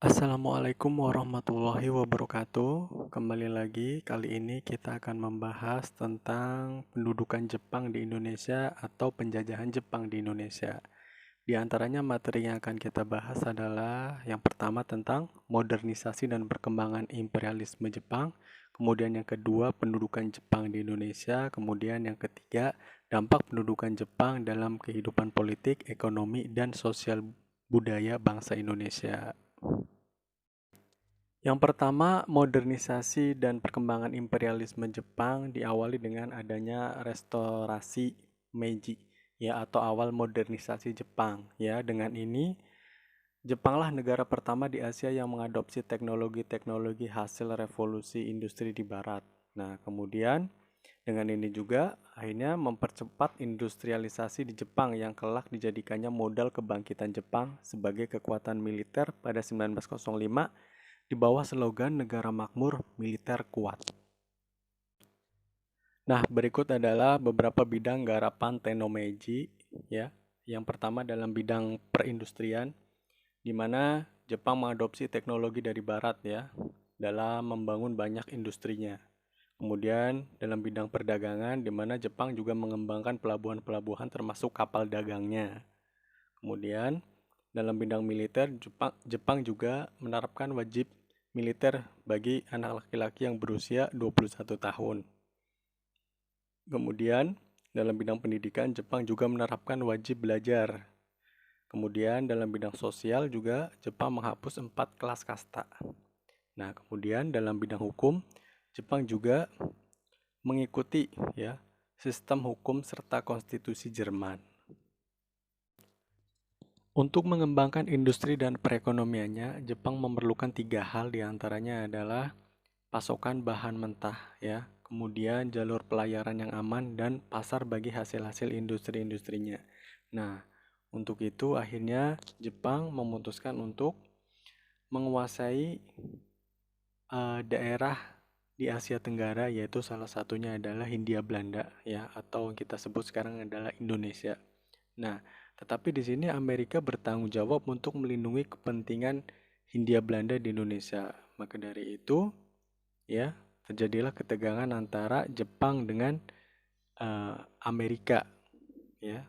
Assalamualaikum warahmatullahi wabarakatuh. Kembali lagi, kali ini kita akan membahas tentang pendudukan Jepang di Indonesia atau penjajahan Jepang di Indonesia. Di antaranya materi yang akan kita bahas adalah yang pertama tentang modernisasi dan perkembangan imperialisme Jepang, kemudian yang kedua pendudukan Jepang di Indonesia, kemudian yang ketiga dampak pendudukan Jepang dalam kehidupan politik, ekonomi, dan sosial budaya bangsa Indonesia. Yang pertama, modernisasi dan perkembangan imperialisme Jepang diawali dengan adanya restorasi Meiji, ya, atau awal modernisasi Jepang, ya. Dengan ini, Jepanglah negara pertama di Asia yang mengadopsi teknologi-teknologi hasil revolusi industri di barat. Nah, kemudian dengan ini juga akhirnya mempercepat industrialisasi di Jepang yang kelak dijadikannya modal kebangkitan Jepang sebagai kekuatan militer pada 1905 di bawah slogan negara makmur, militer kuat. Nah, berikut adalah beberapa bidang garapan Tenno Meiji, ya. Yang pertama dalam bidang perindustrian, di mana Jepang mengadopsi teknologi dari barat, ya, dalam membangun banyak industrinya. Kemudian dalam bidang perdagangan, di mana Jepang juga mengembangkan pelabuhan-pelabuhan termasuk kapal dagangnya. Kemudian dalam bidang militer, Jepang juga menerapkan wajib militer bagi anak laki-laki yang berusia 21 tahun. Kemudian dalam bidang pendidikan, Jepang juga menerapkan wajib belajar. Kemudian dalam bidang sosial juga Jepang menghapus 4 kelas kasta. Nah, kemudian dalam bidang hukum, Jepang juga mengikuti, ya, sistem hukum serta konstitusi Jerman. Untuk mengembangkan industri dan perekonomiannya, Jepang memerlukan 3 hal, diantaranya adalah pasokan bahan mentah, ya, kemudian jalur pelayaran yang aman, dan pasar bagi hasil-hasil industri-industrinya. Nah, untuk itu akhirnya Jepang memutuskan untuk menguasai daerah di Asia Tenggara, yaitu salah satunya adalah Hindia Belanda, ya, atau kita sebut sekarang adalah Indonesia. Nah, tetapi di sini Amerika bertanggung jawab untuk melindungi kepentingan Hindia Belanda di Indonesia. Maka dari itu, ya, terjadilah ketegangan antara Jepang dengan Amerika, ya.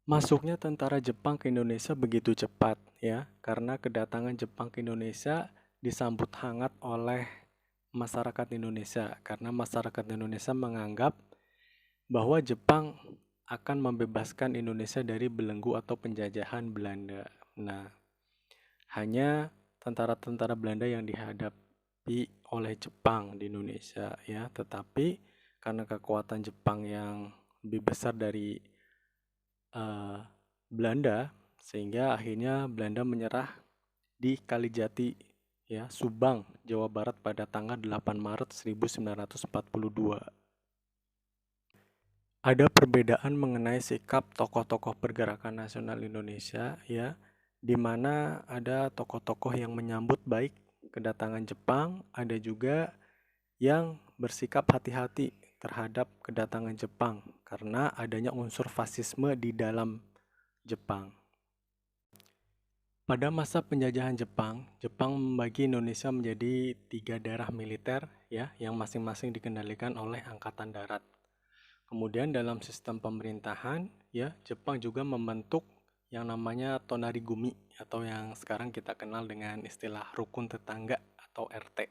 Masuknya tentara Jepang ke Indonesia begitu cepat, ya, karena kedatangan Jepang ke Indonesia disambut hangat oleh masyarakat Indonesia, karena masyarakat Indonesia menganggap bahwa Jepang akan membebaskan Indonesia dari belenggu atau penjajahan Belanda. Nah, hanya tentara-tentara Belanda yang dihadapi oleh Jepang di Indonesia, ya, tetapi karena kekuatan Jepang yang lebih besar dari Belanda, sehingga akhirnya Belanda menyerah di Kalijati, ya, Subang, Jawa Barat pada tanggal 8 Maret 1942. Ada perbedaan mengenai sikap tokoh-tokoh pergerakan nasional Indonesia, ya, di mana ada tokoh-tokoh yang menyambut baik kedatangan Jepang, ada juga yang bersikap hati-hati terhadap kedatangan Jepang karena adanya unsur fasisme di dalam Jepang. Pada masa penjajahan Jepang, Jepang membagi Indonesia menjadi 3 daerah militer, ya, yang masing-masing dikendalikan oleh Angkatan Darat. Kemudian dalam sistem pemerintahan, ya, Jepang juga membentuk yang namanya Tonarigumi atau yang sekarang kita kenal dengan istilah rukun tetangga atau RT.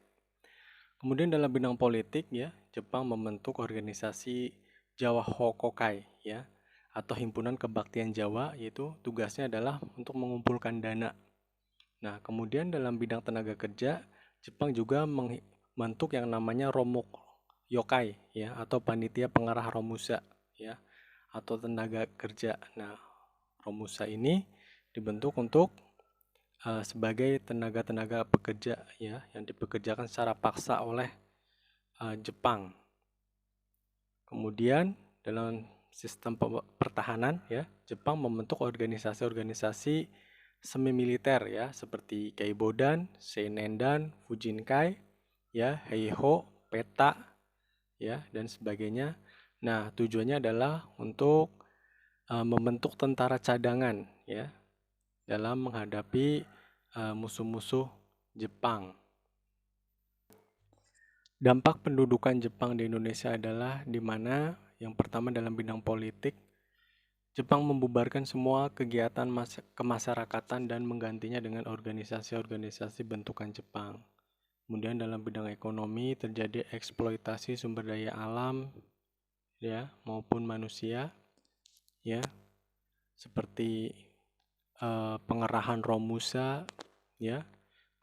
Kemudian dalam bidang politik, ya, Jepang membentuk organisasi Jawa Hokokai, ya, atau Himpunan Kebaktian Jawa, yaitu tugasnya adalah untuk mengumpulkan dana. Nah, kemudian dalam bidang tenaga kerja, Jepang juga membentuk yang namanya Romok Yokai, ya, atau panitia pengarah Romusa, ya, atau tenaga kerja. Nah, Romusa ini dibentuk untuk sebagai tenaga-tenaga pekerja, ya, yang dipekerjakan secara paksa oleh Jepang. Kemudian dalam sistem pertahanan, ya, Jepang membentuk organisasi-organisasi semi militer, ya, seperti Keibodan, Seinendan, Fujinkai, ya, Heiho, Peta, ya, dan sebagainya. Nah, tujuannya adalah untuk membentuk tentara cadangan, ya, dalam menghadapi musuh-musuh Jepang. Dampak pendudukan Jepang di Indonesia adalah di mana yang pertama dalam bidang politik, Jepang membubarkan semua kegiatan kemasyarakatan dan menggantinya dengan organisasi-organisasi bentukan Jepang. Kemudian dalam bidang ekonomi terjadi eksploitasi sumber daya alam ya maupun manusia ya seperti pengerahan Romusa ya.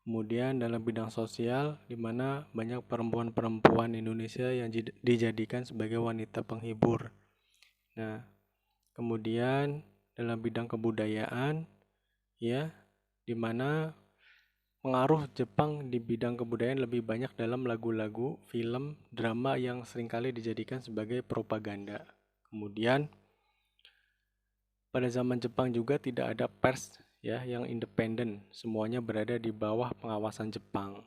Kemudian dalam bidang sosial di mana banyak perempuan-perempuan Indonesia yang dijadikan sebagai wanita penghibur. Nah, kemudian dalam bidang kebudayaan ya di mana pengaruh Jepang di bidang kebudayaan lebih banyak dalam lagu-lagu, film, drama yang seringkali dijadikan sebagai propaganda. Kemudian pada zaman Jepang juga tidak ada pers ya yang independen, semuanya berada di bawah pengawasan Jepang.